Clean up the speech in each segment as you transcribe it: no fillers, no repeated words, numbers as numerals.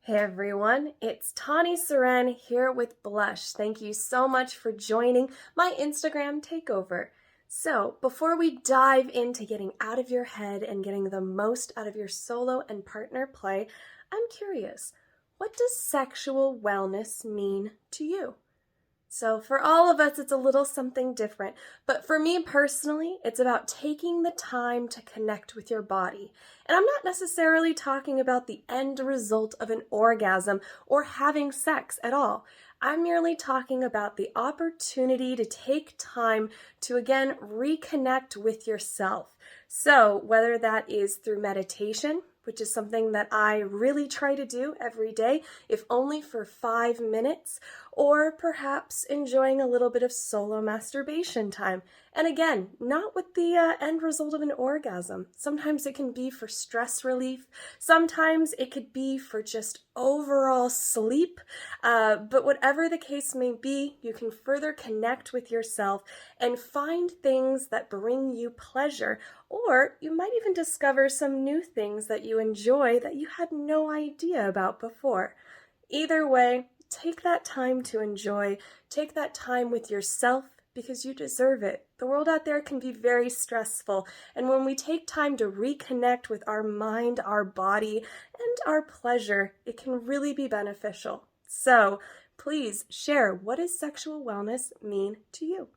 Hey everyone, it's Tawney Seren here with Blush. Thank you so much for joining my Instagram takeover. So, before we dive into getting out of your head and getting the most out of your solo and partner play, I'm curious, what does sexual wellness mean to you? So for all of us, it's a little something different. But for me personally, it's about taking the time to connect with your body. And I'm not necessarily talking about the end result of an orgasm or having sex at all. I'm merely talking about the opportunity to take time to again reconnect with yourself. So whether that is through meditation, which is something that I really try to do every day, if only for 5 minutes, or perhaps enjoying a little bit of solo masturbation time. And again, not with the end result of an orgasm. Sometimes it can be for stress relief. Sometimes it could be for just overall sleep. But whatever the case may be, you can further connect with yourself and find things that bring you pleasure. Or you might even discover some new things that you enjoy that you had no idea about before. Either way, take that time to enjoy. Take that time with yourself because you deserve it. The world out there can be very stressful, and when we take time to reconnect with our mind, our body, and our pleasure, it can really be beneficial. So, please share, what does sexual wellness mean to you?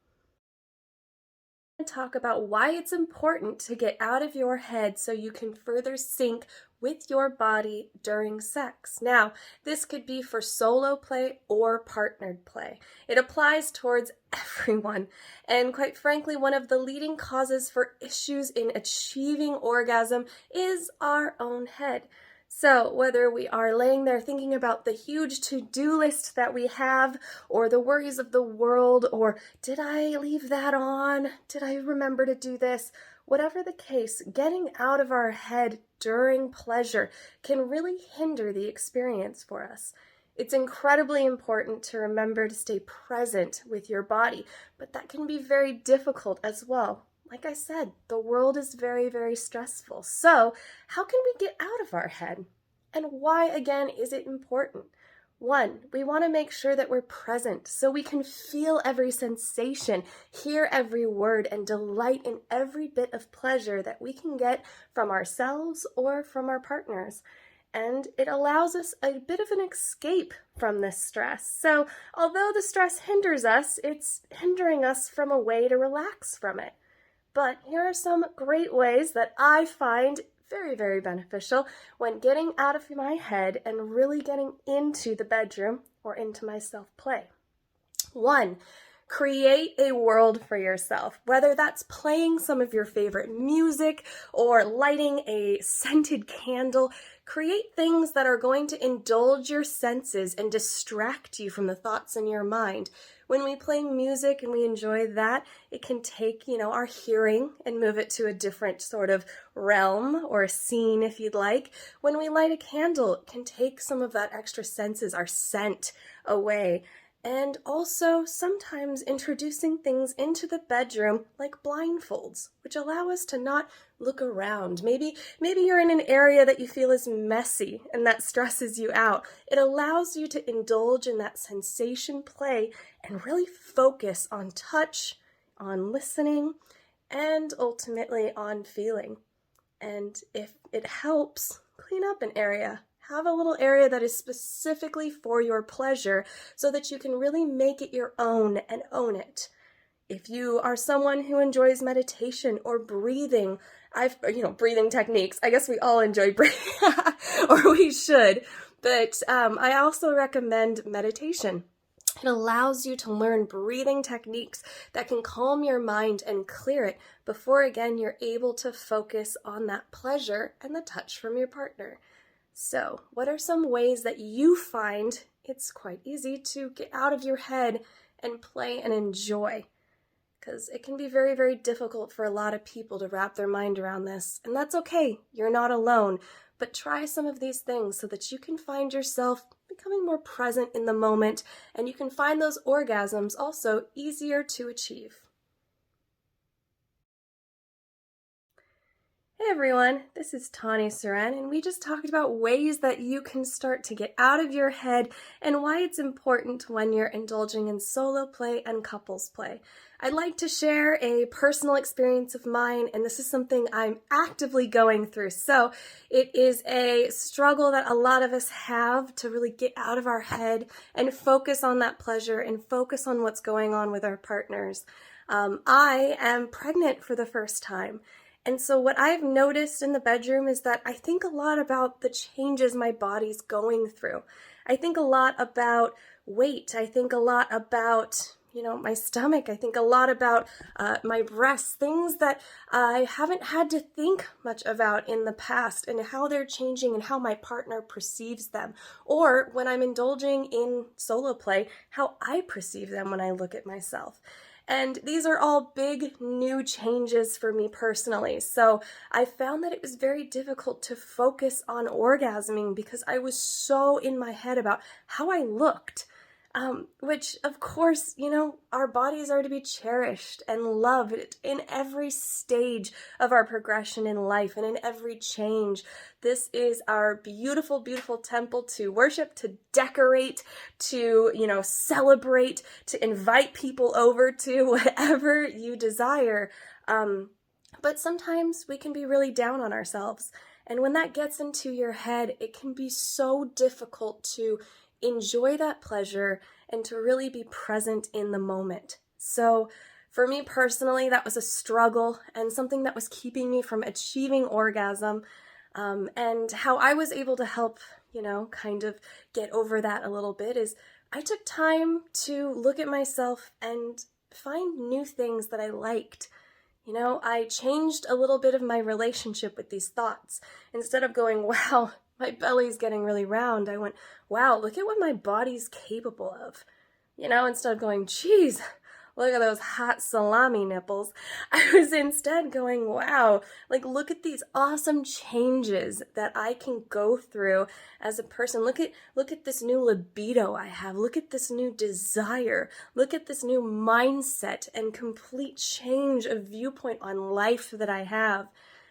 Talk about why it's important to get out of your head so you can further sync with your body during sex. Now, this could be for solo play or partnered play. It applies towards everyone. And quite frankly, one of the leading causes for issues in achieving orgasm is our own head. So whether we are laying there thinking about the huge to-do list that we have, or the worries of the world, or did I leave that on? Did I remember to do this? Whatever the case, getting out of our head during pleasure can really hinder the experience for us. It's incredibly important to remember to stay present with your body, but that can be very difficult as well. Like I said, the world is very, very stressful. So how can we get out of our head? And why, again, is it important? One, we want to make sure that we're present so we can feel every sensation, hear every word, and delight in every bit of pleasure that we can get from ourselves or from our partners. And it allows us a bit of an escape from this stress. So although the stress hinders us, it's hindering us from a way to relax from it. But here are some great ways that I find very, very beneficial when getting out of my head and really getting into the bedroom or into my self-play. One, create a world for yourself, whether that's playing some of your favorite music or lighting a scented candle. Create things that are going to indulge your senses and distract you from the thoughts in your mind. When we play music and we enjoy that, it can take, our hearing and move it to a different sort of realm or scene if you'd like. When we light a candle, it can take some of that extra senses, our scent, away. And also sometimes introducing things into the bedroom like blindfolds, which allow us to not look around. Maybe you're in an area that you feel is messy and that stresses you out. It allows you to indulge in that sensation play and really focus on touch, on listening, and ultimately on feeling. And if it helps, clean up an area. Have a little area that is specifically for your pleasure so that you can really make it your own and own it. If you are someone who enjoys meditation or breathing, breathing techniques, I guess we all enjoy breathing, or we should, but I also recommend meditation. It allows you to learn breathing techniques that can calm your mind and clear it before, again, you're able to focus on that pleasure and the touch from your partner. So, what are some ways that you find it's quite easy to get out of your head and play and enjoy? Because it can be very, very difficult for a lot of people to wrap their mind around this, and that's okay. You're not alone. But try some of these things so that you can find yourself becoming more present in the moment, and you can find those orgasms also easier to achieve. Hey everyone, this is Tawney Seren, and we just talked about ways that you can start to get out of your head and why it's important when you're indulging in solo play and couples play. I'd like to share a personal experience of mine, and this is something I'm actively going through. So it is a struggle that a lot of us have to really get out of our head and focus on that pleasure and focus on what's going on with our partners. I am pregnant for the first time. And so what I've noticed in the bedroom is that I think a lot about the changes my body's going through. I think a lot about weight. I think a lot about, my stomach. I think a lot about my breasts, things that I haven't had to think much about in the past and how they're changing and how my partner perceives them. Or when I'm indulging in solo play, how I perceive them when I look at myself. And these are all big new changes for me personally. So I found that it was very difficult to focus on orgasming because I was so in my head about how I looked. Which, of course, our bodies are to be cherished and loved in every stage of our progression in life and in every change. This is our beautiful, beautiful temple to worship, to decorate, to, celebrate, to invite people over to, whatever you desire. But sometimes we can be really down on ourselves. And when that gets into your head, it can be so difficult to enjoy that pleasure and to really be present in the moment. So for me personally, that was a struggle and something that was keeping me from achieving orgasm. And how I was able to help, kind of get over that a little bit is I took time to look at myself and find new things that I liked. I changed a little bit of my relationship with these thoughts. Instead of going, wow, my belly's getting really round, I went, wow, look at what my body's capable of. Instead of going, geez, look at those hot salami nipples, I was instead going, wow, look at these awesome changes that I can go through as a person. Look at this new libido I have. Look at this new desire. Look at this new mindset and complete change of viewpoint on life that I have.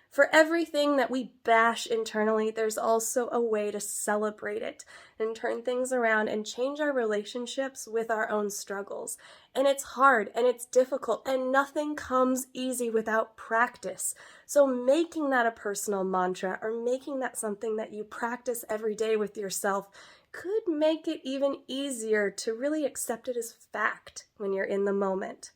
For everything that we bash internally, there's also a way to celebrate it and turn things around and change our relationships with our own struggles. And it's hard and it's difficult and nothing comes easy without practice. So making that a personal mantra or making that something that you practice every day with yourself could make it even easier to really accept it as fact when you're in the moment.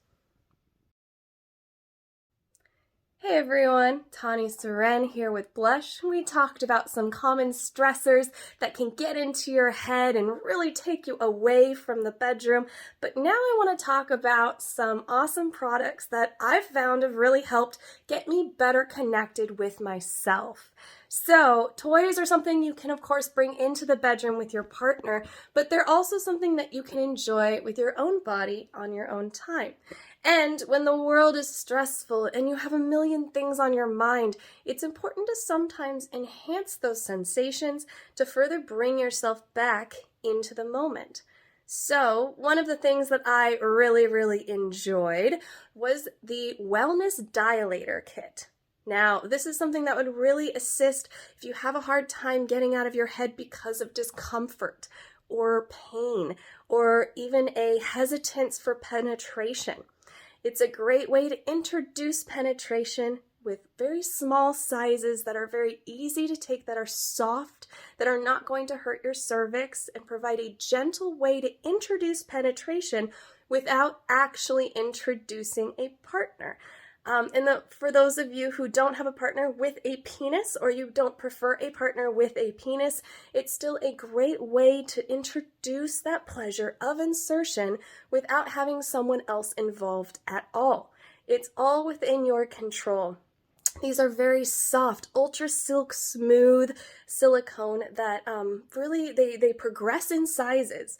Hey everyone, Tawney Seren here with Blush. We talked about some common stressors that can get into your head and really take you away from the bedroom. But now I want to talk about some awesome products that I've found have really helped get me better connected with myself. So, toys are something you can, of course, bring into the bedroom with your partner, but they're also something that you can enjoy with your own body on your own time. And when the world is stressful and you have a million things on your mind, it's important to sometimes enhance those sensations to further bring yourself back into the moment. So, one of the things that I really, really enjoyed was the Wellness Dilator Kit. Now, this is something that would really assist if you have a hard time getting out of your head because of discomfort or pain or even a hesitance for penetration. It's a great way to introduce penetration with very small sizes that are very easy to take, that are soft, that are not going to hurt your cervix, and provide a gentle way to introduce penetration without actually introducing a partner. For those of you who don't have a partner with a penis, or you don't prefer a partner with a penis, it's still a great way to introduce that pleasure of insertion without having someone else involved at all. It's all within your control. These are very soft, ultra silk smooth silicone that really they progress in sizes.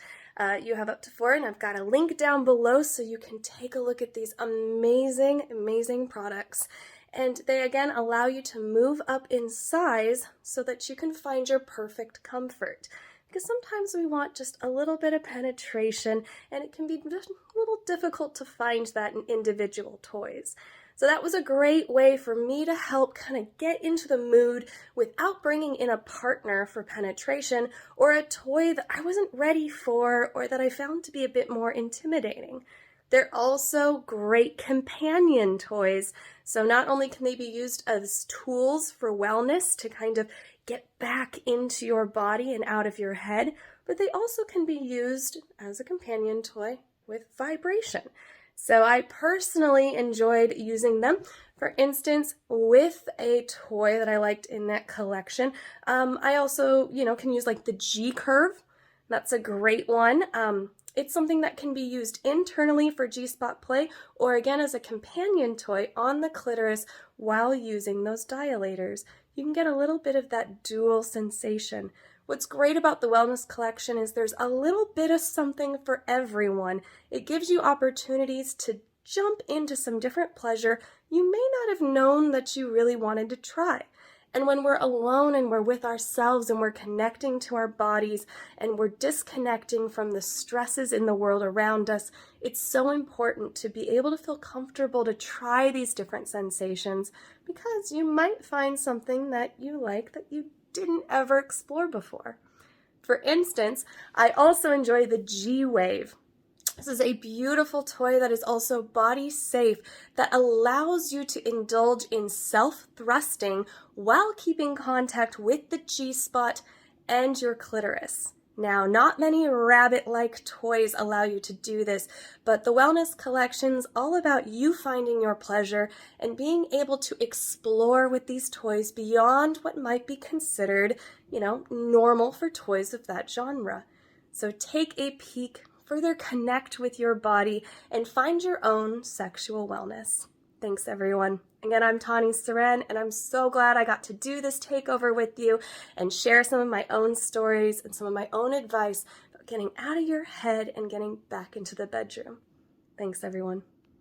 You have up to 4, and I've got a link down below so you can take a look at these amazing, amazing products. And they again allow you to move up in size so that you can find your perfect comfort. Because sometimes we want just a little bit of penetration, and it can be just a little difficult to find that in individual toys. So that was a great way for me to help kind of get into the mood without bringing in a partner for penetration or a toy that I wasn't ready for or that I found to be a bit more intimidating. They're also great companion toys. So not only can they be used as tools for wellness to kind of get back into your body and out of your head, but they also can be used as a companion toy with vibration. So I personally enjoyed using them. For instance, with a toy that I liked in that collection, I also, can use like the G curve. That's a great one. It's something that can be used internally for G-spot play or again as a companion toy on the clitoris while using those dilators. You can get a little bit of that dual sensation. What's great about the Wellness Collection is there's a little bit of something for everyone. It gives you opportunities to jump into some different pleasure you may not have known that you really wanted to try. And when we're alone and we're with ourselves and we're connecting to our bodies and we're disconnecting from the stresses in the world around us, it's so important to be able to feel comfortable to try these different sensations because you might find something that you like that you didn't ever explore before. For instance, I also enjoy the G-Wave. This is a beautiful toy that is also body safe that allows you to indulge in self-thrusting while keeping contact with the G-spot and your clitoris. Now, not many rabbit-like toys allow you to do this, but the Wellness Collection's all about you finding your pleasure and being able to explore with these toys beyond what might be considered, normal for toys of that genre. So take a peek, further connect with your body, and find your own sexual wellness. Thanks, everyone. Again, I'm Tawney Seren, and I'm so glad I got to do this takeover with you and share some of my own stories and some of my own advice about getting out of your head and getting back into the bedroom. Thanks, everyone.